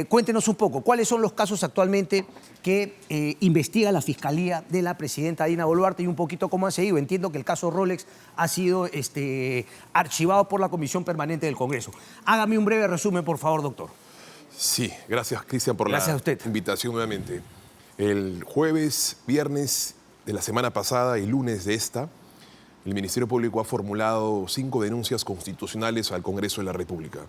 cuéntenos un poco, ¿cuáles son los casos actualmente que investiga la Fiscalía de la presidenta Dina Boluarte y un poquito cómo han seguido? Entiendo que el caso Rolex ha sido archivado por la Comisión Permanente del Congreso. Hágame un breve resumen, por favor, doctor. Sí, gracias, Cristian, por la invitación nuevamente. El jueves, viernes de la semana pasada y lunes de esta, el Ministerio Público ha formulado 5 denuncias constitucionales al Congreso de la República.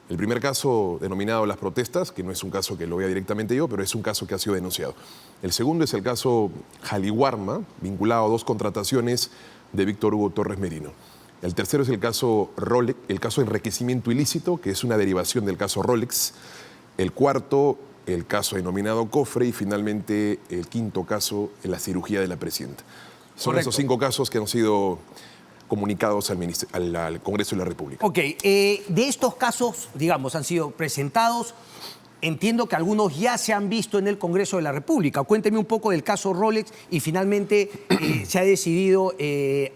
El primer caso, denominado las protestas, que no es un caso que lo vea directamente yo, pero es un caso que ha sido denunciado. El segundo es el caso Jaliwarma, vinculado a 2 contrataciones de Víctor Hugo Torres Merino. El tercero es el caso Rolex, el caso de enriquecimiento ilícito, que es una derivación del caso Rolex. El cuarto, el caso denominado Cofre, y finalmente el quinto caso, la cirugía de la presidenta. Son Correcto. Esos 5 casos que han sido comunicados al Congreso de la República. Ok, de estos casos, digamos, han sido presentados. Entiendo que algunos ya se han visto en el Congreso de la República. Cuénteme un poco del caso Rolex y finalmente se ha decidido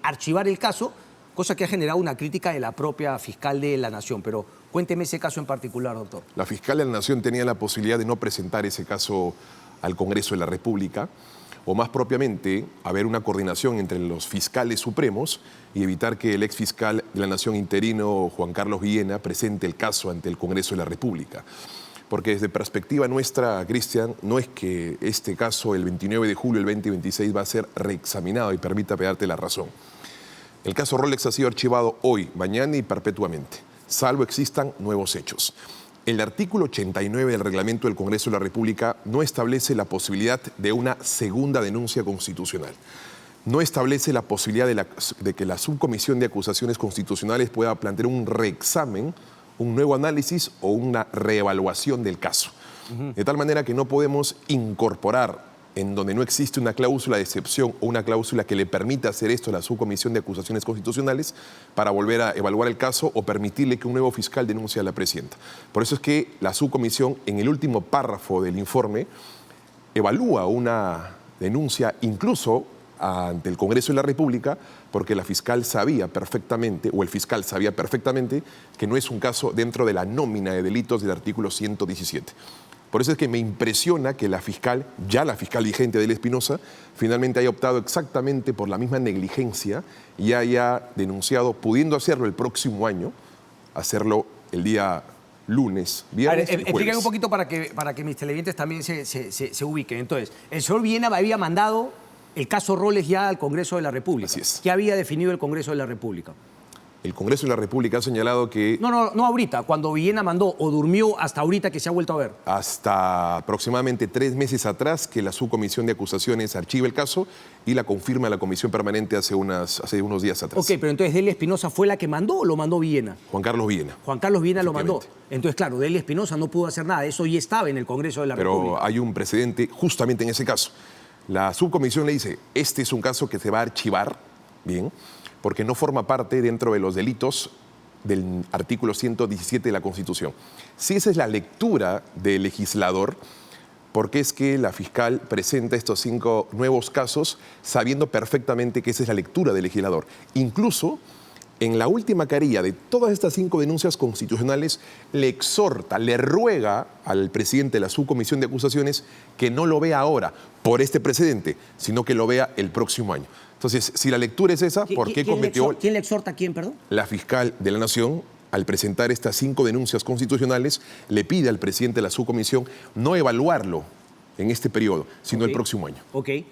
archivar el caso, cosa que ha generado una crítica de la propia fiscal de la Nación. Pero cuénteme ese caso en particular, doctor. La fiscal de la Nación tenía la posibilidad de no presentar ese caso al Congreso de la República, o más propiamente, haber una coordinación entre los fiscales supremos y evitar que el exfiscal de la Nación interino, Juan Carlos Villena, presente el caso ante el Congreso de la República. Porque desde perspectiva nuestra, Cristian, no es que este caso el 29 de julio del 2026 va a ser reexaminado, y permítame darte la razón. El caso Rolex ha sido archivado hoy, mañana y perpetuamente, salvo existan nuevos hechos. El artículo 89 del reglamento del Congreso de la República no establece la posibilidad de una segunda denuncia constitucional. No establece la posibilidad de que la Subcomisión de Acusaciones Constitucionales pueda plantear un reexamen, un nuevo análisis o una reevaluación del caso. De tal manera que no podemos incorporar, en donde no existe una cláusula de excepción o una cláusula que le permita hacer esto a la Subcomisión de Acusaciones Constitucionales, para volver a evaluar el caso o permitirle que un nuevo fiscal denuncie a la presidenta. Por eso es que la Subcomisión, en el último párrafo del informe, evalúa una denuncia incluso ante el Congreso de la República, porque la fiscal sabía perfectamente, o el fiscal sabía perfectamente, que no es un caso dentro de la nómina de delitos del artículo 117. Por eso es que me impresiona que la fiscal vigente Adela Espinosa, finalmente haya optado exactamente por la misma negligencia y haya denunciado, pudiendo hacerlo el próximo año, hacerlo el día lunes, viernes y jueves. Explíquenme un poquito para que mis televidentes también se ubiquen. Entonces, el señor Villena había mandado el caso Rolex ya al Congreso de la República. Así es. ¿Qué había definido el Congreso de la República? El Congreso de la República ha señalado que... No ahorita, cuando Villena mandó o durmió hasta ahorita que se ha vuelto a ver. Hasta aproximadamente 3 meses atrás, que la Subcomisión de Acusaciones archiva el caso y la confirma la Comisión Permanente hace unos días atrás. Ok, pero entonces Delia Espinosa fue la que mandó o lo mandó Villena. Juan Carlos Villena. Juan Carlos Villena lo mandó. Entonces, claro, Delia Espinosa no pudo hacer nada. Eso ya estaba en el Congreso de la República. Pero hay un precedente justamente en ese caso. La Subcomisión le dice, este es un caso que se va a archivar, bien, porque no forma parte dentro de los delitos del artículo 117 de la Constitución. Si esa es la lectura del legislador, ¿por qué es que la fiscal presenta estos 5 nuevos casos sabiendo perfectamente que esa es la lectura del legislador? Incluso en la última carilla de todas estas 5 denuncias constitucionales, le exhorta, le ruega al presidente de la Subcomisión de Acusaciones que no lo vea ahora por este precedente, sino que lo vea el próximo año. Entonces, si la lectura es esa, ¿por qué cometió? ¿Quién le exhorta a quién, perdón? La fiscal de la Nación, al presentar estas 5 denuncias constitucionales, le pide al presidente de la Subcomisión no evaluarlo en este periodo, sino el próximo año.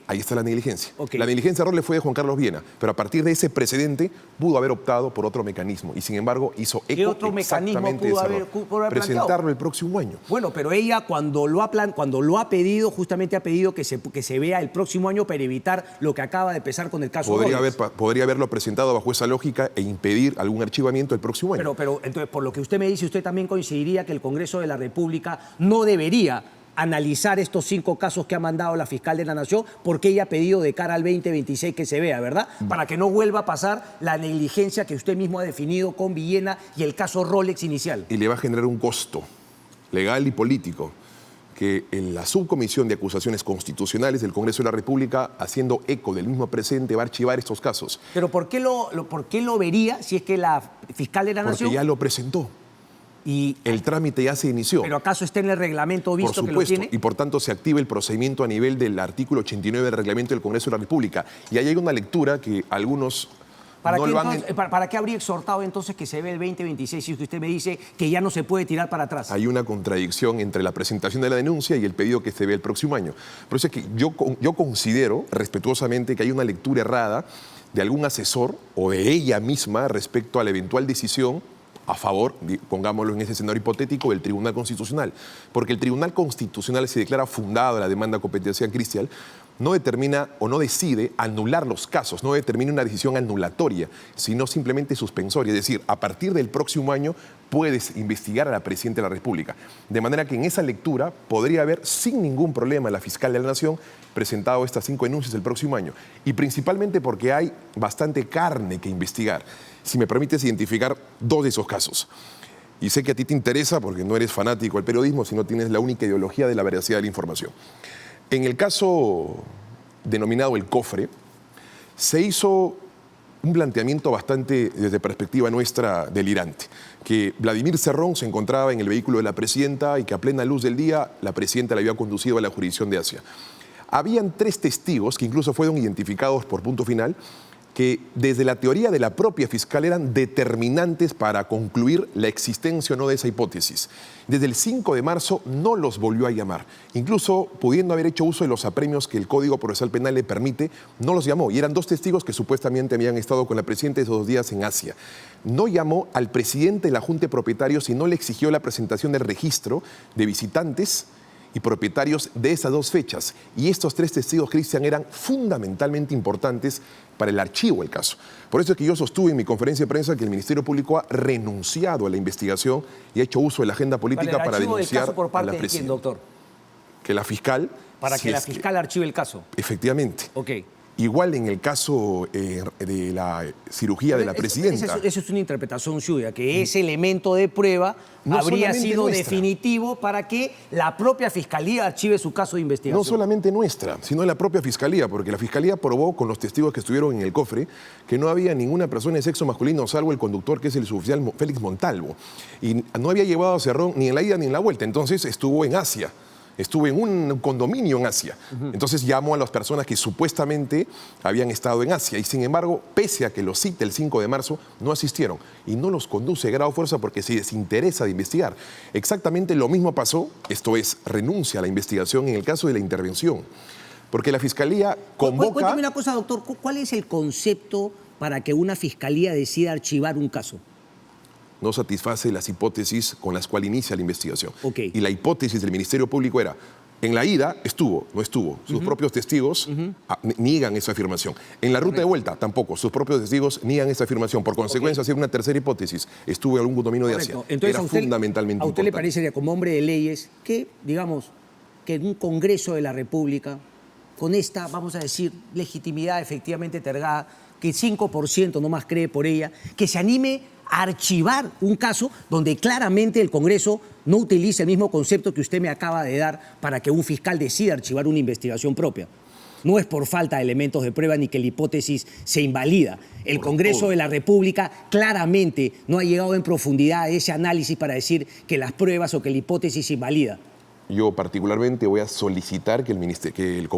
Ahí está la negligencia. La negligencia de Rolex fue de Juan Carlos Villena, pero a partir de ese precedente pudo haber optado por otro mecanismo y sin embargo hizo eco. ¿Qué otro mecanismo pudo haber presentarlo el próximo año. Bueno, pero ella cuando lo ha pedido, justamente ha pedido que se vea el próximo año para evitar lo que acaba de pasar con el caso Rolex. Podría haberlo presentado bajo esa lógica e impedir algún archivamiento el próximo año. Pero entonces, por lo que usted me dice, usted también coincidiría que el Congreso de la República no debería analizar estos 5 casos que ha mandado la fiscal de la Nación, porque ella ha pedido de cara al 2026 que se vea, ¿verdad? Para que no vuelva a pasar la negligencia que usted mismo ha definido con Villena y el caso Rolex inicial. Y le va a generar un costo legal y político que en la Subcomisión de Acusaciones Constitucionales del Congreso de la República, haciendo eco del mismo presente, va a archivar estos casos. Pero ¿por qué lo vería si es que la fiscal de la Nación... Porque ya lo presentó. Y, el trámite ya se inició. ¿Pero acaso está en el reglamento visto por que lo supuesto, tiene? y por tanto se activa el procedimiento a nivel del artículo 89 del reglamento del Congreso de la República. Y ahí hay una lectura que algunos ¿Para qué habría exhortado entonces que se ve el 2026 si usted me dice que ya no se puede tirar para atrás? Hay una contradicción entre la presentación de la denuncia y el pedido que se ve el próximo año. Por eso es que yo considero respetuosamente que hay una lectura errada de algún asesor o de ella misma respecto a la eventual decisión a favor, pongámoslo en ese escenario hipotético, del Tribunal Constitucional. Porque el Tribunal Constitucional se declara fundado la demanda competencial, Cristian, no determina o no decide anular los casos, no determina una decisión anulatoria, sino simplemente suspensoria. Es decir, a partir del próximo año puedes investigar a la Presidenta de la República. De manera que en esa lectura podría haber sin ningún problema la Fiscal de la Nación presentado estas 5 denuncias el próximo año. Y principalmente porque hay bastante carne que investigar. Si me permites identificar 2 de esos casos. Y sé que a ti te interesa porque no eres fanático del periodismo, sino tienes la única ideología de la veracidad de la información. En el caso denominado el cofre, se hizo un planteamiento bastante, desde perspectiva nuestra, delirante. Que Vladimir Cerrón se encontraba en el vehículo de la presidenta y que a plena luz del día la presidenta la había conducido a la jurisdicción de Asia. Habían 3 testigos que incluso fueron identificados por punto final, que desde la teoría de la propia fiscal eran determinantes para concluir la existencia o no de esa hipótesis. Desde el 5 de marzo no los volvió a llamar. Incluso pudiendo haber hecho uso de los apremios que el Código Procesal Penal le permite, no los llamó. Y eran 2 testigos que supuestamente habían estado con la presidenta esos 2 días en Asia. No llamó al presidente de la Junta de Propietarios y no le exigió la presentación del registro de visitantes y propietarios de esas 2 fechas. Y estos 3 testigos, Cristian, eran fundamentalmente importantes para el archivo del caso. Por eso es que yo sostuve en mi conferencia de prensa que el Ministerio Público ha renunciado a la investigación y ha hecho uso de la agenda política para denunciar por parte a la de quién, doctor? Que la fiscal... Para que la fiscal archive el caso. Efectivamente. Ok. Igual en el caso de la cirugía de la presidenta. Esa es una interpretación suya, que ese elemento de prueba no habría sido nuestra. Definitivo para que la propia Fiscalía archive su caso de investigación. No solamente nuestra, sino de la propia Fiscalía, porque la Fiscalía probó con los testigos que estuvieron en el cofre que no había ninguna persona de sexo masculino salvo el conductor, que es el suboficial Félix Montalvo. Y no había llevado a Cerrón ni en la ida ni en la vuelta, entonces estuvo en Asia. Estuve en un condominio en Asia. Entonces llamó a las personas que supuestamente habían estado en Asia y sin embargo, pese a que los cita el 5 de marzo, no asistieron y no los conduce a grado fuerza porque se desinteresa de investigar. Exactamente lo mismo pasó, esto es, renuncia a la investigación en el caso de la intervención. Porque la Fiscalía convoca... Cuéntame una cosa, doctor, ¿cuál es el concepto para que una Fiscalía decida archivar un caso? No satisface las hipótesis con las cuales inicia la investigación. Okay. Y la hipótesis del Ministerio Público era, en la ida estuvo, no estuvo. Sus propios testigos niegan esa afirmación. En la ruta de vuelta tampoco, sus propios testigos niegan esa afirmación. Por consecuencia, hacer una tercera hipótesis, estuvo en algún condominio de Asia. Entonces, era fundamentalmente ¿a usted importante. le parecería, como hombre de leyes, que, digamos, que en un Congreso de la República, con esta, vamos a decir, legitimidad efectivamente tergada, que 5% no más cree por ella, que se anime a archivar un caso donde claramente el Congreso no utiliza el mismo concepto que usted me acaba de dar para que un fiscal decida archivar una investigación propia? No es por falta de elementos de prueba ni que la hipótesis se invalida. El Congreso de la República claramente no ha llegado en profundidad a ese análisis para decir que las pruebas o que la hipótesis se invalida. Yo particularmente voy a solicitar que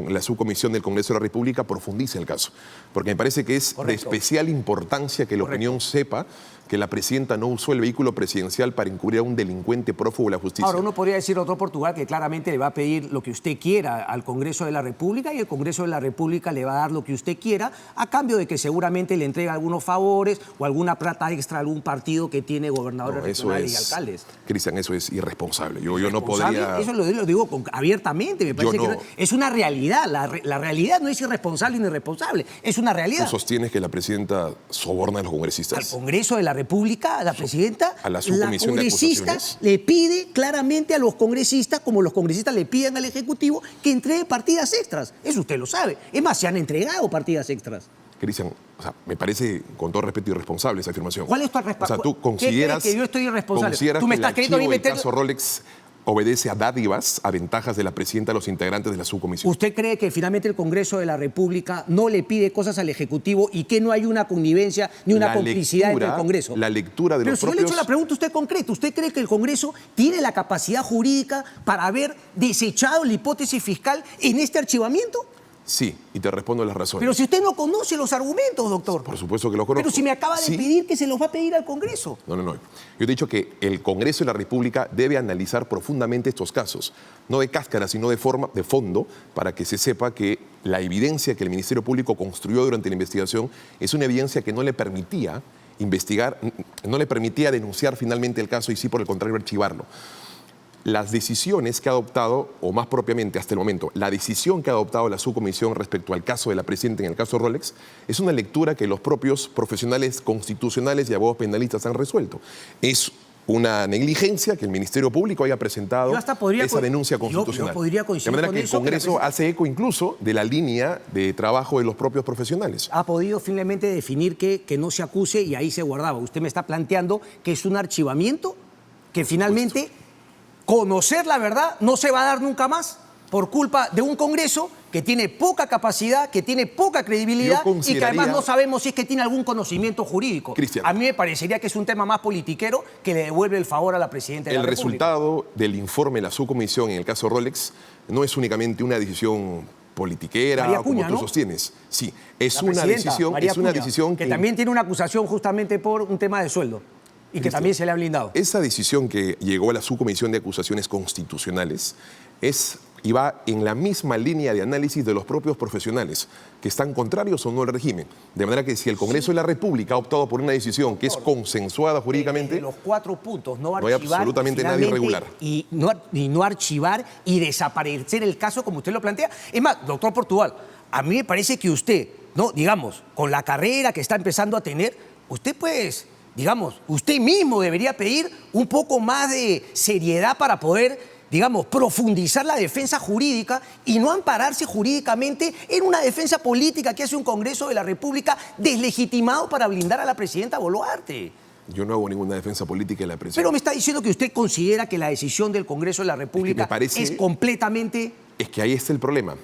la subcomisión del Congreso de la República profundice el caso, porque me parece que es de especial importancia que la opinión sepa que la presidenta no usó el vehículo presidencial para encubrir a un delincuente prófugo de la justicia. Ahora, uno podría decir, doctor Portugal, que claramente le va a pedir lo que usted quiera al Congreso de la República y el Congreso de la República le va a dar lo que usted quiera a cambio de que seguramente le entregue algunos favores o alguna plata extra a algún partido que tiene gobernadores regionales y alcaldes. Cristian, eso es irresponsable. Yo no podría... Eso lo digo abiertamente, me parece que es una realidad. La realidad no es irresponsable ni irresponsable, es una realidad. ¿Tú sostienes que la presidenta soborna a los congresistas? Al Congreso de la República, a la presidenta, a la subcomisión de acusaciones, le pide claramente a los congresistas, como los congresistas le piden al Ejecutivo, que entregue partidas extras. Eso usted lo sabe. Es más, se han entregado partidas extras. Cristian, o sea, me parece, con todo respeto, irresponsable esa afirmación. ¿Cuál es tu responsabilidad? O sea, tú consideras... ¿Qué crees que yo estoy irresponsable? ¿Consideras ¿Tú me que estás el queriendo a mí archivo del meter... caso Rolex obedece a dádivas, a ventajas de la presidenta a los integrantes de la subcomisión. ¿Usted cree que finalmente el Congreso de la República no le pide cosas al Ejecutivo y que no hay una connivencia ni una complicidad entre el Congreso? La lectura de Pero los si yo le he hecho la pregunta a usted concreta, ¿usted cree que el Congreso tiene la capacidad jurídica para haber desechado la hipótesis fiscal en este archivamiento? Sí, y te respondo las razones. Pero si usted no conoce los argumentos, doctor. Por supuesto que los conozco. Pero si me acaba de pedir que se los va a pedir al Congreso. No. Yo te he dicho que el Congreso de la República debe analizar profundamente estos casos, no de cáscara, sino de fondo, para que se sepa que la evidencia que el Ministerio Público construyó durante la investigación es una evidencia que no le permitía investigar, no le permitía denunciar finalmente el caso y sí, por el contrario, archivarlo. Las decisiones que ha adoptado, o más propiamente hasta el momento, la decisión que ha adoptado la subcomisión respecto al caso de la presidenta en el caso Rolex, es una lectura que los propios profesionales constitucionales y abogados penalistas han resuelto. Es una negligencia que el Ministerio Público haya presentado esa denuncia constitucional. Yo podría coincidir de manera con que el eso, Congreso hace eco incluso de la línea de trabajo de los propios profesionales. Ha podido finalmente definir que no se acuse y ahí se guardaba. Usted me está planteando que es un archivamiento que finalmente conocer la verdad no se va a dar nunca más por culpa de un Congreso que tiene poca capacidad, que tiene poca credibilidad y que además no sabemos si es que tiene algún conocimiento jurídico. Cristian, a mí me parecería que es un tema más politiquero que le devuelve el favor a la presidenta de la República. El resultado del informe de la subcomisión en el caso Rolex no es únicamente una decisión politiquera, María Acuña, como tú sostienes. Sí, es una decisión que también tiene una acusación justamente por un tema de sueldo. Y que también se le ha blindado. Esa decisión que llegó a la subcomisión de acusaciones constitucionales y va en la misma línea de análisis de los propios profesionales, que están contrarios o no al régimen. De manera que si el Congreso de la República ha optado por una decisión que es consensuada jurídicamente, de los 4 puntos, no hay absolutamente nadie irregular. Y no archivar y desaparecer el caso como usted lo plantea. Es más, doctor Portugal, a mí me parece que usted, ¿no? Digamos, con la carrera que está empezando a tener, usted pues, digamos, usted mismo debería pedir un poco más de seriedad para poder, digamos, profundizar la defensa jurídica y no ampararse jurídicamente en una defensa política que hace un Congreso de la República deslegitimado para blindar a la presidenta Boluarte. Yo no hago ninguna defensa política de la presidenta. Pero me está diciendo que usted considera que la decisión del Congreso de la República es completamente... Es que ahí está el problema.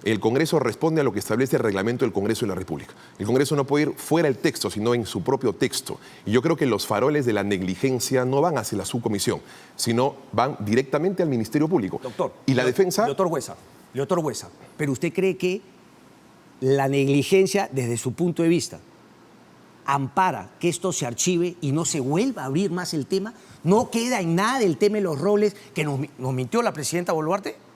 El Congreso responde a lo que establece el reglamento del Congreso de la República. El Congreso no puede ir fuera del texto, sino en su propio texto. Y yo creo que los faroles de la negligencia no van hacia la subcomisión, sino van directamente al Ministerio Público. Doctor, y la defensa... Doctor Huesa, ¿pero usted cree que la negligencia, desde su punto de vista, ampara que esto se archive y no se vuelva a abrir más el tema? ¿No queda en nada el tema de los roles que nos mintió la presidenta Boluarte?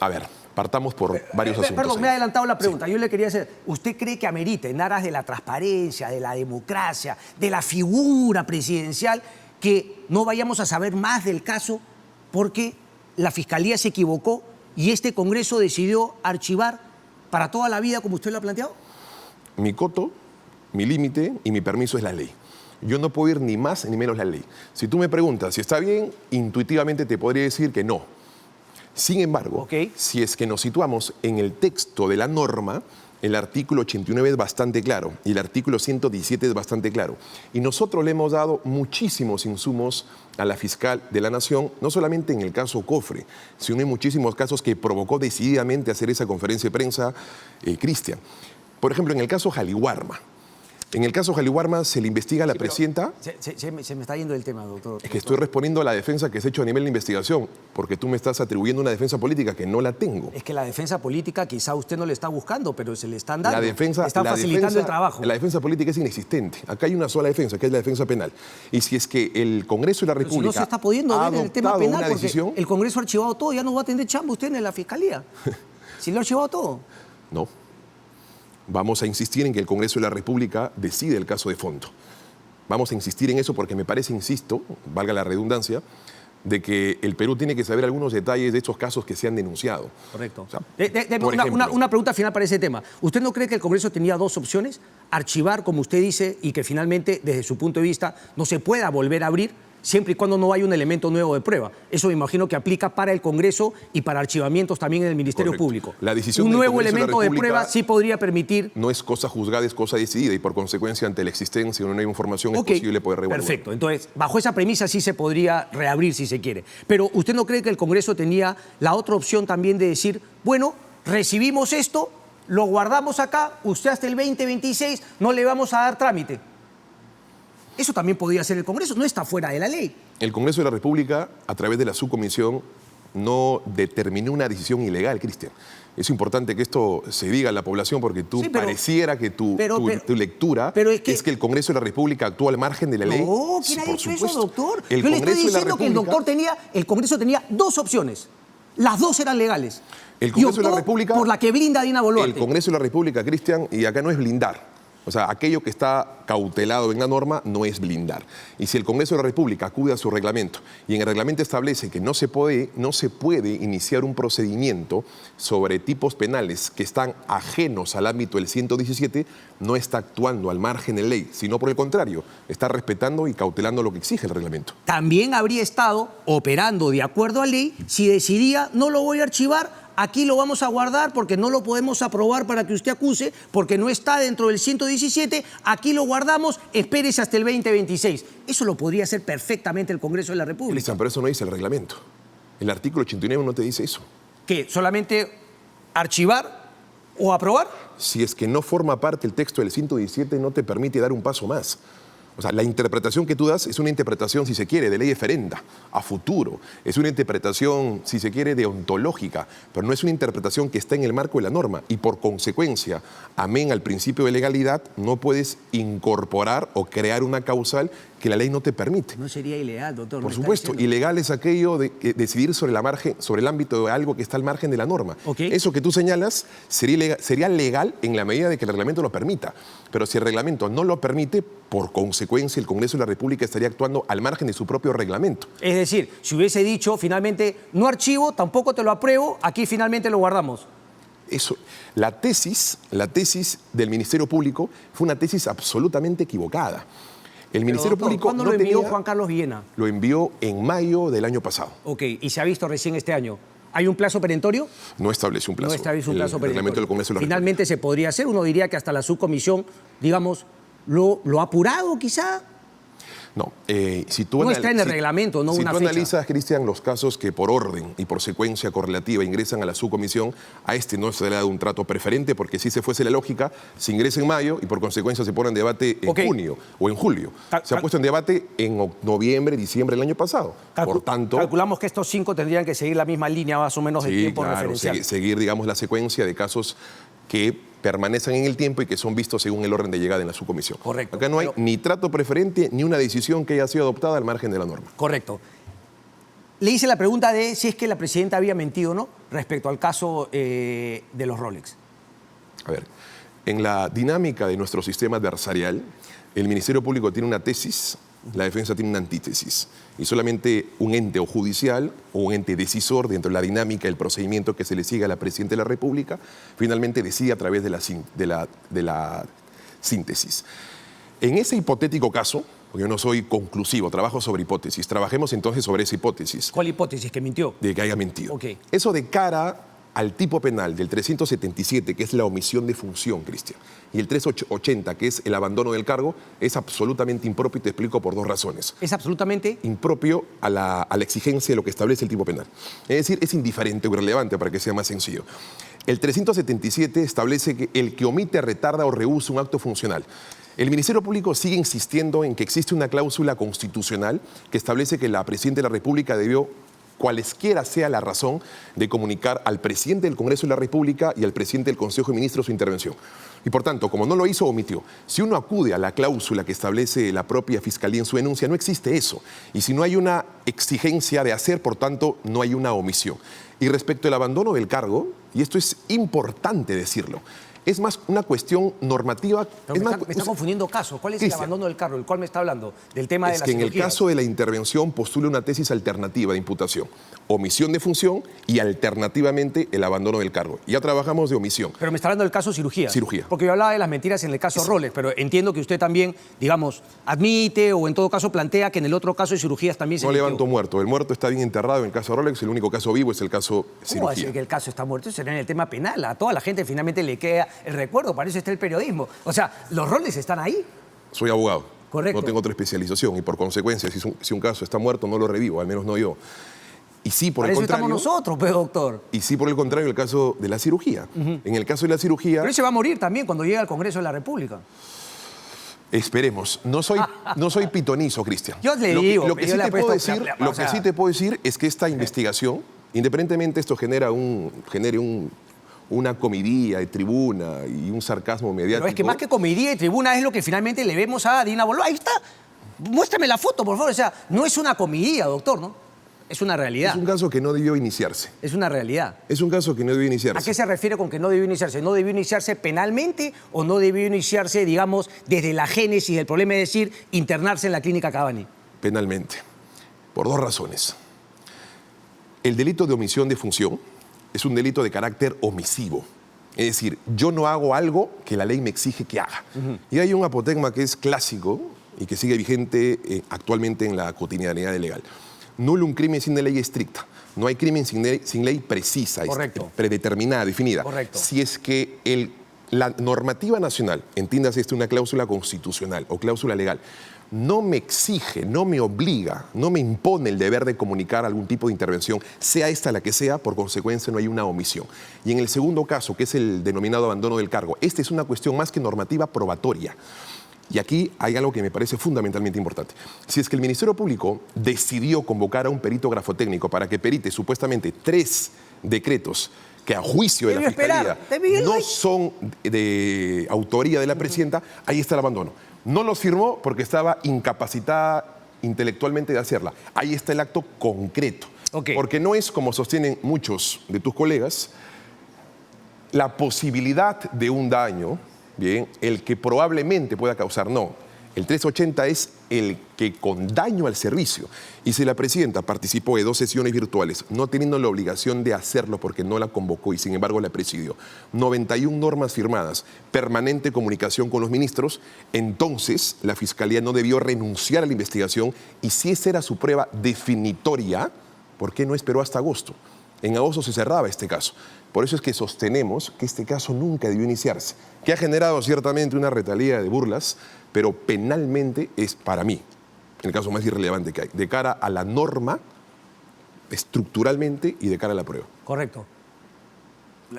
A ver, partamos por varios asuntos. Perdón, me he adelantado la pregunta. Sí. Yo le quería hacer, ¿usted cree que amerita, en aras de la transparencia, de la democracia, de la figura presidencial, que no vayamos a saber más del caso porque la Fiscalía se equivocó y este Congreso decidió archivar para toda la vida como usted lo ha planteado? Mi coto, mi límite y mi permiso es la ley. Yo no puedo ir ni más ni menos la ley. Si tú me preguntas si está bien, intuitivamente te podría decir que no. Sin embargo, si es que nos situamos en el texto de la norma, el artículo 89 es bastante claro y el artículo 117 es bastante claro. Y nosotros le hemos dado muchísimos insumos a la fiscal de la Nación, no solamente en el caso Cofre, sino en muchísimos casos que provocó decididamente hacer esa conferencia de prensa, Cristian. Por ejemplo, en el caso Jaliwarma. En el caso Jaliwarma se le investiga a la presidenta... Se me está yendo el tema, doctor. Es que estoy respondiendo a la defensa que se ha hecho a nivel de investigación, porque tú me estás atribuyendo una defensa política que no la tengo. Es que la defensa política quizá usted no le está buscando, pero se le están dando. Están facilitando el trabajo. La defensa política es inexistente. Acá hay una sola defensa, que es la defensa penal. Y si es que el Congreso de la República... Pero si no se está pudiendo ver el tema penal, porque decisión... el Congreso ha archivado todo, ya no va a tener chamba usted en la Fiscalía. Si lo ha archivado todo. No. Vamos a insistir en que el Congreso de la República decide el caso de fondo. Vamos a insistir en eso porque me parece, insisto, valga la redundancia, de que el Perú tiene que saber algunos detalles de estos casos que se han denunciado. Correcto. O sea, una pregunta final para ese tema. ¿Usted no cree que el Congreso tenía dos opciones? Archivar, como usted dice, y que finalmente, desde su punto de vista, no se pueda volver a abrir, siempre y cuando no haya un elemento nuevo de prueba. Eso me imagino que aplica para el Congreso y para archivamientos también en el Ministerio Correcto. Público. La decisión un del nuevo Congreso de la elemento de República prueba sí podría permitir... No es cosa juzgada, es cosa decidida y por consecuencia ante la existencia de una nueva información es posible poder revolver. Perfecto. Entonces, bajo esa premisa sí se podría reabrir si se quiere. Pero ¿usted no cree que el Congreso tenía la otra opción también de decir, bueno, recibimos esto, lo guardamos acá, usted hasta el 2026 no le vamos a dar trámite? Eso también podría hacer el Congreso, no está fuera de la ley. El Congreso de la República, a través de la subcomisión, no determinó una decisión ilegal, Cristian. Es importante que esto se diga a la población porque pareciera que tu lectura es que el Congreso de la República actúa al margen de la ley. No, ¿quién ha dicho eso, doctor? Yo le estoy diciendo que el Congreso tenía dos opciones. Las dos eran legales. El Congreso de la República, por la que blinda a Dina Boluarte. El Congreso de la República, Cristian, y acá no es blindar. O sea, aquello que está cautelado en la norma no es blindar. Y si el Congreso de la República acude a su reglamento y en el reglamento establece que no se puede iniciar un procedimiento sobre tipos penales que están ajenos al ámbito del 117, no está actuando al margen de ley, sino por el contrario, está respetando y cautelando lo que exige el reglamento. También habría estado operando de acuerdo a ley si decidía no lo voy a archivar, aquí lo vamos a guardar porque no lo podemos aprobar para que usted acuse, porque no está dentro del 117, aquí lo guardamos, espérese hasta el 2026. Eso lo podría hacer perfectamente el Congreso de la República. Cristian, pero eso no dice el reglamento. El artículo 89 no te dice eso. ¿Qué? ¿Solamente archivar o aprobar? Si es que no forma parte el texto del 117, no te permite dar un paso más. O sea, la interpretación que tú das es una interpretación, si se quiere, de ley eferenda, a futuro. Es una interpretación, si se quiere, deontológica, pero no es una interpretación que está en el marco de la norma. Y por consecuencia, amén al principio de legalidad, no puedes incorporar o crear una causal que la ley no te permite. No sería ilegal, doctor. Por supuesto, ilegal es aquello de decidir sobre el ámbito de algo que está al margen de la norma. Okay. Eso que tú señalas sería legal en la medida de que el reglamento lo permita. Pero si el reglamento no lo permite, por consecuencia el Congreso de la República estaría actuando al margen de su propio reglamento. Es decir, si hubiese dicho finalmente no archivo, tampoco te lo apruebo, aquí finalmente lo guardamos. Eso, la tesis del Ministerio Público fue una tesis absolutamente equivocada. El Ministerio Público ¿cuándo lo envió Juan Carlos Villena? Lo envió en mayo del año pasado. Ok, ¿y se ha visto recién este año? ¿Hay un plazo perentorio? No establece un plazo. No establece un plazo perentorio. El reglamento del Congreso de la República. Finalmente se podría hacer. Uno diría que hasta la subcomisión, digamos, lo ha apurado quizá. No, si tú no está en el reglamento, no una fecha. Si tú analizas, Cristian, los casos que por orden y por secuencia correlativa ingresan a la subcomisión, a este no se le ha dado un trato preferente porque si se fuese la lógica, se ingresa en mayo y por consecuencia se pone en debate en junio o en julio. Se ha puesto en debate en noviembre, diciembre del año pasado. Por tanto, calculamos que estos 5 tendrían que seguir la misma línea más o menos de tiempo referencial. Seguir, digamos, la secuencia de casos que permanecen en el tiempo y que son vistos según el orden de llegada en la subcomisión. Correcto. Acá no hay ni trato preferente ni una decisión que haya sido adoptada al margen de la norma. Correcto. Le hice la pregunta de si es que la presidenta había mentido o no respecto al caso de los Rolex. A ver, en la dinámica de nuestro sistema adversarial, el Ministerio Público tiene una tesis, la defensa tiene una antítesis. Y solamente un ente o judicial o un ente decisor dentro de la dinámica del procedimiento que se le sigue a la Presidenta de la República, finalmente decide a través de la síntesis. En ese hipotético caso, porque yo no soy conclusivo, trabajo sobre hipótesis, trabajemos entonces sobre esa hipótesis. ¿Cuál hipótesis? ¿Que mintió? De que haya mentido. Okay. Eso de cara al tipo penal del 377, que es la omisión de función, Cristian, y el 380, que es el abandono del cargo, es absolutamente impropio y te explico por 2 razones. ¿Es absolutamente? Impropio a la exigencia de lo que establece el tipo penal. Es decir, es indiferente o irrelevante para que sea más sencillo. El 377 establece que el que omite, retarda o rehúsa un acto funcional. El Ministerio Público sigue insistiendo en que existe una cláusula constitucional que establece que la Presidenta de la República debió, cualesquiera sea la razón, de comunicar al presidente del Congreso de la República y al presidente del Consejo de Ministros su intervención. Y por tanto, como no lo hizo, omitió. Si uno acude a la cláusula que establece la propia Fiscalía en su denuncia, no existe eso. Y si no hay una exigencia de hacer, por tanto, no hay una omisión. Y respecto al abandono del cargo, y esto es importante decirlo, Es más una cuestión normativa. Pero me está confundiendo casos. ¿Cuál es el abandono del cargo? ¿El cual me está hablando? Del tema de la cirugía. Es que en el caso de la intervención postula una tesis alternativa de imputación. Omisión de función y alternativamente el abandono del cargo. Ya trabajamos de omisión. Pero me está hablando del caso cirugía. Cirugía. Porque yo hablaba de las mentiras en el caso Rolex, pero entiendo que usted también, digamos, admite o en todo caso plantea que en el otro caso de cirugías también se... No levanto muerto. El muerto está bien enterrado en el caso Rolex. El único caso vivo es el caso cirugía. ¿Cómo va a decir que el caso está muerto? Eso será en el tema penal. A toda la gente finalmente le queda el recuerdo. Para eso está el periodismo. O sea, ¿los Rolex están ahí? Soy abogado. Correcto. No tengo otra especialización y por consecuencia, si un caso está muerto, no lo revivo, al menos no yo. Y sí, por el contrario... Para eso estamos nosotros, pues, doctor. Y sí, por el contrario, el caso de la cirugía. En el caso de la cirugía... Pero él se va a morir también cuando llegue al Congreso de la República. Esperemos. No soy pitonizo, Cristian. Yo le digo... Lo que sí te puedo decir es que esta investigación, independientemente esto genere una comidilla de tribuna y un sarcasmo mediático... Pero es que más que comidilla de tribuna es lo que finalmente le vemos a Dina Boluarte. Ahí está. Muéstrame la foto, por favor. O sea, no es una comidilla, doctor, ¿no? Es una realidad. Es un caso que no debió iniciarse. Es una realidad. Es un caso que no debió iniciarse. ¿A qué se refiere con que no debió iniciarse? ¿No debió iniciarse penalmente o no debió iniciarse, digamos, desde la génesis del problema, es decir, internarse en la clínica Cabanne? Penalmente. Por dos razones. El delito de omisión de función es un delito de carácter omisivo. Es decir, yo no hago algo que la ley me exige que haga. Y hay un apotegma que es clásico y que sigue vigente actualmente en la cotidianidad legal. Nullum crimen sin ley estricta. No hay crimen sin ley precisa, predeterminada, definida. Correcto. Si es que la normativa nacional, entiéndase esto una cláusula constitucional o cláusula legal, no me exige, no me obliga, no me impone el deber de comunicar algún tipo de intervención, sea esta la que sea, por consecuencia no hay una omisión. Y en el segundo caso, que es el denominado abandono del cargo, esta es una cuestión más que normativa probatoria. Y aquí hay algo que me parece fundamentalmente importante. Si es que el Ministerio Público decidió convocar a un perito grafotécnico para que perite supuestamente 3 decretos que a juicio de la Fiscalía no son de autoría de la presidenta, ahí está el abandono. No los firmó porque estaba incapacitada intelectualmente de hacerla. Ahí está el acto concreto. Porque no es, como sostienen muchos de tus colegas, la posibilidad de un daño, bien, el que probablemente pueda causar, no. El 380 es el que con daño al servicio. Y si la presidenta participó de 2 sesiones virtuales, no teniendo la obligación de hacerlo porque no la convocó y sin embargo la presidió, 91 normas firmadas, permanente comunicación con los ministros, entonces la Fiscalía no debió renunciar a la investigación y si esa era su prueba definitoria, ¿por qué no esperó hasta agosto? En agosto se cerraba este caso. Por eso es que sostenemos que este caso nunca debió iniciarse, que ha generado ciertamente una retahíla de burlas, pero penalmente es, para mí, el caso más irrelevante que hay, de cara a la norma, estructuralmente y de cara a la prueba. Correcto.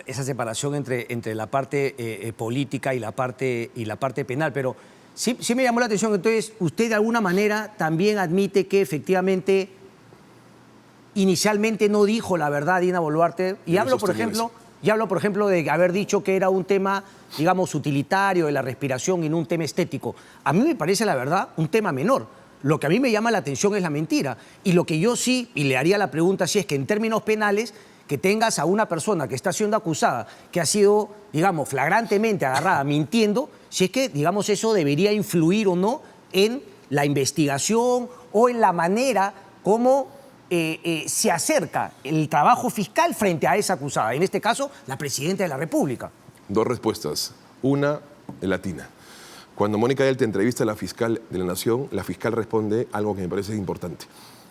Esa separación entre la parte política y la parte penal, pero sí me llamó la atención. Entonces, usted de alguna manera también admite que efectivamente inicialmente no dijo la verdad Dina Boluarte. Y hablo, por ejemplo, de haber dicho que era un tema, digamos, utilitario de la respiración y no un tema estético. A mí me parece, la verdad, un tema menor. Lo que a mí me llama la atención es la mentira. Y lo que yo sí, y le haría la pregunta, si es que en términos penales, que tengas a una persona que está siendo acusada, que ha sido, digamos, flagrantemente agarrada mintiendo, si es que, digamos, eso debería influir o no en la investigación o en la manera como se acerca el trabajo fiscal frente a esa acusada. En este caso, la presidenta de la República. 2 respuestas. Una, latina. Cuando Mónica Delta entrevista a la fiscal de la Nación, la fiscal responde algo que me parece importante.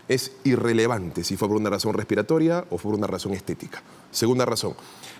Es irrelevante si fue por una razón respiratoria o fue por una razón estética. Segunda razón,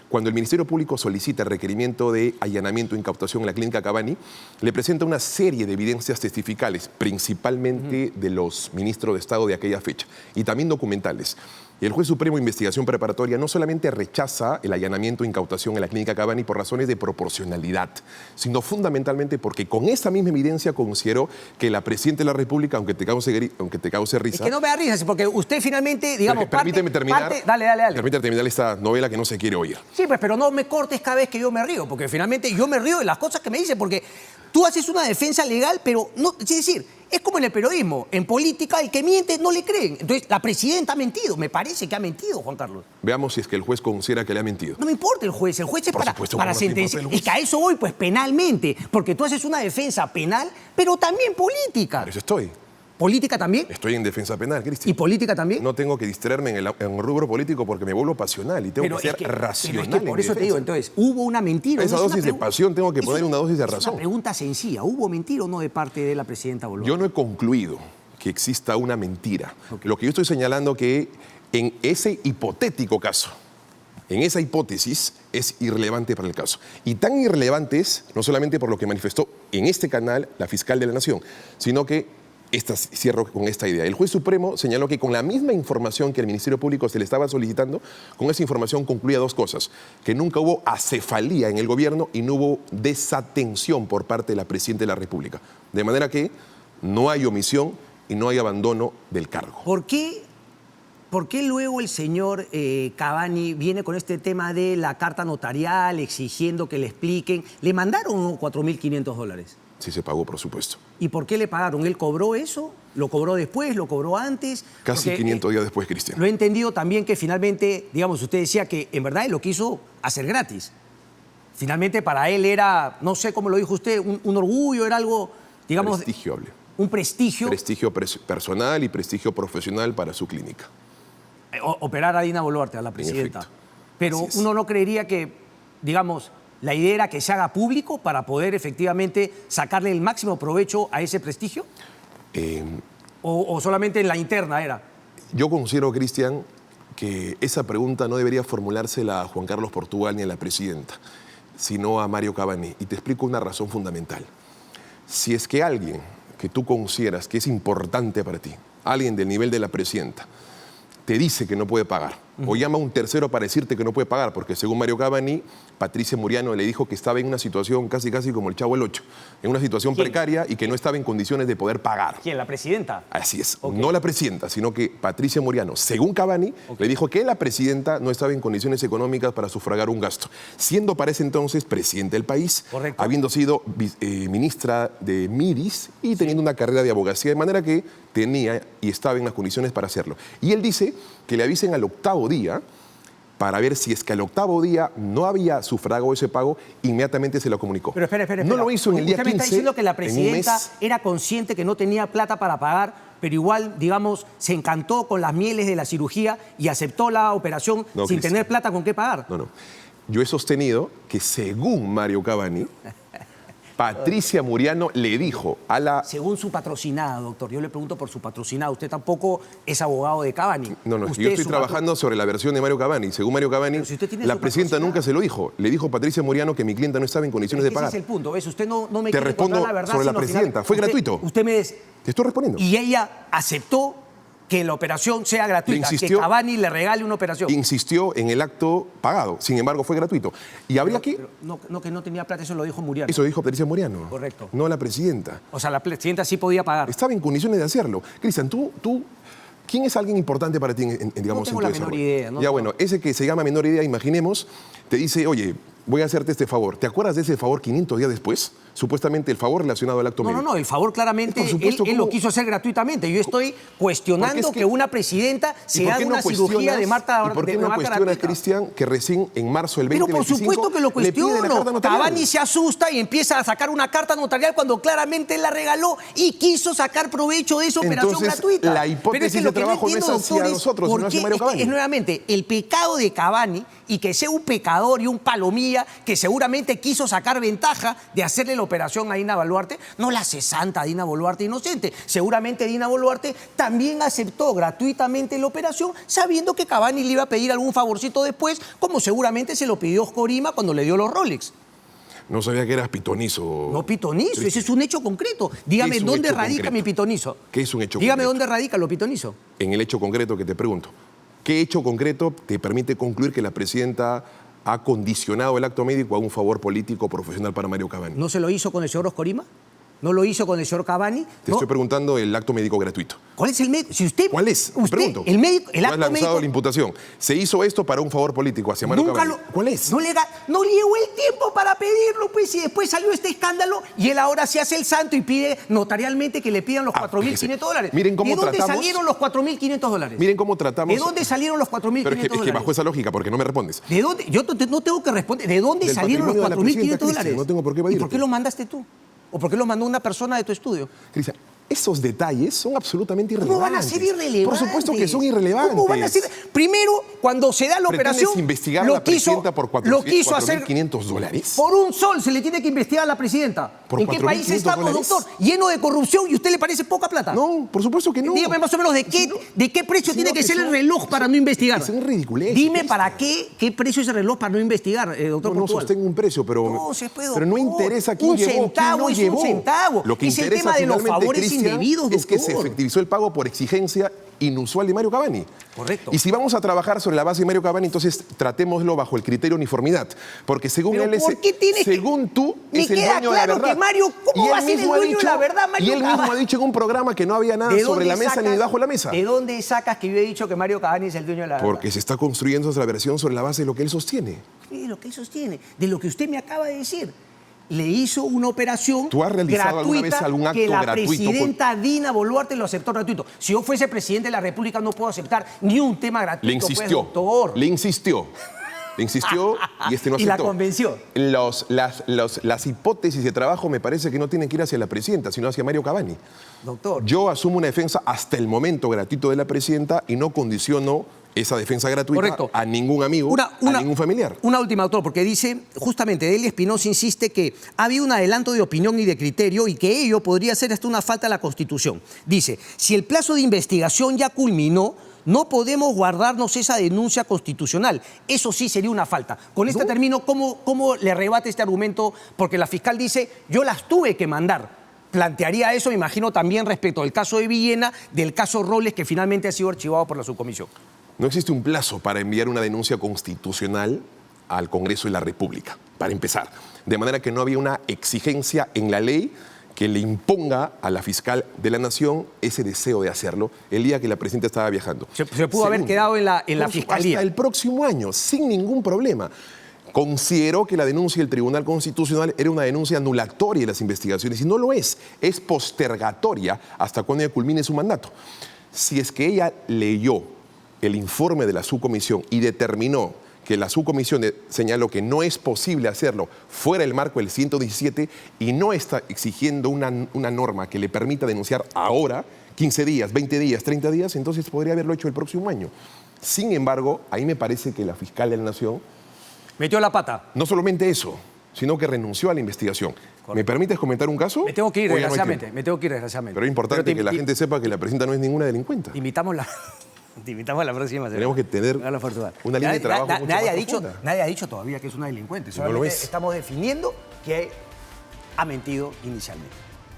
cuando el Ministerio Público solicita el requerimiento de allanamiento e incautación en la clínica Cabanne, le presenta una serie de evidencias testificales, principalmente de los ministros de Estado de aquella fecha, y también documentales. Y el juez supremo de investigación preparatoria no solamente rechaza el allanamiento e incautación en la clínica Cabanne por razones de proporcionalidad, sino fundamentalmente porque con esa misma evidencia consideró que la presidenta de la República, aunque te cause risa... Es que no me da risa, porque usted finalmente, digamos, permíteme terminar. Dale. Permíteme terminar esta novela que no se quiere oír. Sí, pues, pero no me cortes cada vez que yo me río, porque finalmente yo me río de las cosas que me dice, porque tú haces una defensa legal, pero no, es decir, es como en el periodismo. En política, el que miente no le creen. Entonces, la presidenta ha mentido. Me parece que ha mentido, Juan Carlos. Veamos si es que el juez considera que le ha mentido. No me importa el juez es Por supuesto, para ¿cómo no te importa sentenciar. el juez? Es que a eso voy, pues penalmente. Porque tú haces una defensa penal, pero también política. Por eso estoy. ¿Política también? Estoy en defensa penal, Cristian. ¿Y política también? No tengo que distraerme en el rubro político porque me vuelvo pasional y tengo que ser racional. Pero es que por eso te digo, entonces, hubo una mentira. A esa No es una dosis de pasión tengo que poner una dosis de Es razón. una pregunta sencilla. ¿Hubo mentira o no de parte de la presidenta Boluarte? Yo no he concluido que exista una mentira. Lo que yo estoy señalando que en ese hipotético caso, en esa hipótesis, es irrelevante para el caso. Y tan irrelevante es, no solamente por lo que manifestó en este canal la fiscal de la Nación, sino que cierro con esta idea. El juez supremo señaló que con la misma información que el Ministerio Público se le estaba solicitando, con esa información concluía dos cosas: que nunca hubo acefalía en el gobierno y no hubo desatención por parte de la Presidenta de la República. De manera que no hay omisión y no hay abandono del cargo. ¿Por qué luego el señor Cavani viene con este tema de la carta notarial exigiendo que le expliquen? ¿Le mandaron $4.500? Sí se pagó, por supuesto. ¿Y por qué le pagaron? ¿Él cobró eso? ¿Lo cobró después? ¿Lo cobró antes? Casi Porque, 500 días después, Cristian. Lo he entendido también que finalmente, digamos, usted decía que en verdad él lo quiso hacer gratis. Finalmente para él era, no sé cómo lo dijo usted, un orgullo, era algo, digamos... Prestigiable. Un prestigio. Prestigio personal y prestigio profesional para su clínica. Operar a Dina Boluarte, a la presidenta. efecto. Pero uno no creería que, digamos, la idea era que se haga público para poder efectivamente sacarle el máximo provecho a ese prestigio. ¿O solamente en la interna era? Yo considero, Cristian, que esa pregunta no debería formulársela a Juan Carlos Portugal ni a la presidenta, sino a Mario Cavani. Y te explico una razón fundamental. Si es que alguien que tú consideras que es importante para ti, alguien del nivel de la presidenta, te dice que no puede pagar, o llama a un tercero para decirte que no puede pagar, porque según Mario Cavani, Patricia Muriano le dijo que estaba en una situación casi como el Chavo el Ocho, en una situación precaria y que no estaba en condiciones de poder pagar. ¿Quién? ¿La presidenta? Así es, no la presidenta, sino que Patricia Muriano, según Cavani, le dijo que la presidenta no estaba en condiciones económicas para sufragar un gasto, siendo para ese entonces presidente del país, correcto, habiendo sido ministra de Miris y teniendo una carrera de abogacía, de manera que tenía y estaba en las condiciones para hacerlo. Y él dice que le avisen al octavo día para ver si es que al octavo día no había sufragado ese pago, inmediatamente se lo comunicó. Pero espera. No lo hizo en el día 15. Usted me está diciendo que la en un presidenta mes. era consciente que no tenía plata para pagar, pero igual, digamos, se encantó con las mieles de la cirugía y aceptó la operación No, sin Cristian. tener plata con qué pagar. No. Yo he sostenido que según Mario Cavani, Patricia Muriano le dijo a la... Según su patrocinada, doctor. Yo le pregunto por su patrocinada. Usted tampoco es abogado de Cavani. No, Usted yo es estoy su trabajando sobre la versión de Mario Cavani. Según Mario Cavani, Pero si usted tiene la su presidenta patrocinada. nunca se lo dijo. Le dijo a Patricia Muriano que mi clienta no estaba en condiciones de Ese pagar. es el punto. ¿Ves? Usted no me Te quiere respondo contar la verdad. sobre la sino al presidenta. final Fue usted- gratuito. Usted me dice... Te estoy respondiendo. Y ella aceptó que la operación sea gratuita, que insistió- Cavani le regale una operación. Insistió en el acto pagado. Sin embargo, fue gratuito. Y habría que... No, que no tenía plata, eso lo dijo Muriano. Eso dijo Patricia Muriano. Correcto. No la presidenta. O sea, la presidenta sí podía pagar. Estaba en condiciones de hacerlo. Cristian, tú ¿quién es alguien importante para ti, digamos, tengo en la tu menor desarrollo? idea, ¿no? Ya, bueno, ese que se llama menor idea, imaginemos, te dice, oye, voy a hacerte este favor. ¿Te acuerdas de ese favor 500 días después? Supuestamente el favor relacionado al acto médico. No, el favor claramente Por supuesto, él lo ¿cómo? quiso hacer gratuitamente. Yo estoy cuestionando Porque es que una presidenta ¿Y se por haga qué no una cirugía cuestionas- de Marta ¿Y por qué de no marca cuestionas, gratuita? Cristian, que recién en marzo del Pero por 2025 supuesto que lo le pide la carta cuestiono. notarial? Cavani se asusta y empieza a sacar una carta notarial cuando claramente él la regaló y quiso sacar provecho de esa operación Entonces, gratuita. la hipótesis Pero es que de lo que trabajo no es entiendo, hacia doctor, es nosotros, por sino hacia qué- Mario es que Cavani. es nuevamente el pecado de Cavani y que sea un pecador y un palomilla que seguramente quiso sacar ventaja de hacerle la operación a Dina Boluarte, no la hace santa Dina Boluarte inocente. Seguramente Dina Boluarte también aceptó gratuitamente la operación sabiendo que Cavani le iba a pedir algún favorcito después, como seguramente se lo pidió Oscorima cuando le dio los Rolex. No sabía que eras pitonizo. No pitonizo, ese es un hecho concreto. Dígame ¿Qué es un dónde hecho radica concreto? mi pitonizo. ¿Qué es un hecho Dígame concreto? dónde radica lo pitonizo. En el hecho concreto que te pregunto, ¿qué hecho concreto te permite concluir que la presidenta ha condicionado el acto médico a un favor político profesional para Mario Cavani? ¿No se lo hizo con el señor Oscorima? no lo hizo con el señor Cavani. Te estoy preguntando el acto médico gratuito. ¿Cuál es el médico? Si usted, ¿Cuál es? Usted, Pregunto. el médico, el ¿Cuál acto es médico. la imputación? Se hizo esto para un favor político hacia Mario Cavani. ¿Cuál es? No llegó el tiempo para pedirlo, pues, y después salió este escándalo y él ahora se hace el santo y pide notarialmente que le pidan los $4.500. Miren cómo ¿De dónde tratamos- salieron los $4.500? Miren cómo tratamos... ¿De dónde salieron los $4.500? Pero es que bajo esa lógica, porque no me respondes. ¿De dónde? Yo no tengo que responder. ¿De dónde Del salieron los patrimonio de la presidenta, $4.500? Cristian, no tengo por qué ¿Y por evadirte. qué lo mandaste tú? ¿O por qué lo mandó una persona de tu estudio? Cristian, esos detalles son absolutamente ¿Cómo irrelevantes. van a ser irrelevantes? Por supuesto que son irrelevantes. ¿Cómo van a ser? Primero, cuando se da la ¿Pretendes operación, investigar a la presidenta por lo quiso hacer $4.500? por un sol. Se le tiene que investigar a la presidenta. ¿Por ¿En qué país estamos, $4.500? doctor? Lleno de corrupción y a usted le parece poca plata. No, por supuesto que no. Dígame más o menos de qué precio tiene que ser el reloj para no investigar. Es un ridiculez. Dime para qué precio es el reloj para no investigar, doctor No Portugal. sostengo un precio, pero no interesa quién un llevó, centavo quién no es llevó. un centavo. Lo que es el interesa tema de los finalmente, favores Cristian, indebidos, es que se doctor. efectivizó el pago por exigencia inusual de Mario Cavani. Correcto. Y si vamos a trabajar sobre la base de Mario Cavani, entonces tratémoslo bajo el criterio de uniformidad. Porque según Pero él es, ¿por qué tienes que- según tú, Me es el queda dueño de la claro verdad. que Mario, ¿cómo Y va a él ser el mismo ha dueño de la verdad, Mario Y él mismo Cavani? ha dicho en un programa que no había nada ¿De sobre dónde la mesa ni sacas- debajo de la mesa. ¿De dónde sacas que yo he dicho que Mario Cavani es el dueño de la verdad? Porque se está construyendo esa versión sobre la base de lo que él sostiene. Sí, lo que él sostiene, de lo que usted me acaba de decir. Le hizo una operación ¿Tú has realizado alguna gratuita vez algún acto que la gratuito presidenta Dina Boluarte lo aceptó gratuito. Si yo fuese presidente de la República no puedo aceptar ni un tema gratuito, Le insistió. pues, doctor. Le insistió. Le insistió y este no Y la aceptó. convenció. Las hipótesis de trabajo me parece que no tienen que ir hacia la presidenta, sino hacia Mario Cavani. Doctor. Yo asumo una defensa hasta el momento gratuito de la presidenta y no condiciono esa defensa gratuita Correcto. a ningún amigo, a ningún familiar. Una última, doctor, porque dice, justamente, Delia Espinosa insiste que ha habido un adelanto de opinión y de criterio y que ello podría ser hasta una falta a la Constitución. Dice, si el plazo de investigación ya culminó, no podemos guardarnos esa denuncia constitucional. Eso sí sería una falta. Con este término, ¿cómo le rebate este argumento? Porque la fiscal dice, yo las tuve que mandar. Plantearía eso, me imagino, también respecto del caso de Villena, del caso Robles, que finalmente ha sido archivado por la subcomisión. No existe un plazo para enviar una denuncia constitucional al Congreso de la República, para empezar. De manera que no había una exigencia en la ley que le imponga a la fiscal de la Nación ese deseo de hacerlo el día que la presidenta estaba viajando. Se pudo haber quedado en la fiscalía. Hasta el próximo año, sin ningún problema. Consideró que la denuncia del Tribunal Constitucional era una denuncia anulatoria de las investigaciones y no lo es postergatoria hasta cuando ella culmine su mandato. Si es que ella leyó el informe de la subcomisión y determinó que la subcomisión señaló que no es posible hacerlo fuera del marco del 117 y no está exigiendo una norma que le permita denunciar ahora, 15 días, 20 días, 30 días, entonces podría haberlo hecho el próximo año. Sin embargo, ahí me parece que la fiscal de la Nación Metió la pata. no solamente eso, sino que renunció a la investigación. Correcto. ¿Me permites comentar un caso? Me tengo que ir, ¿O ya no hay desgraciadamente. tiempo? Me tengo que ir, desgraciadamente. Pero es importante que la gente sepa que la presidenta no es ninguna delincuente. Te invitamos te invitamos a la próxima semana. Tenemos que tener Carlos Portugal. una línea de trabajo mucho nadie más ha dicho, profunda. nadie ha dicho todavía que es una delincuente. No lo Solamente es. estamos definiendo que ha mentido inicialmente.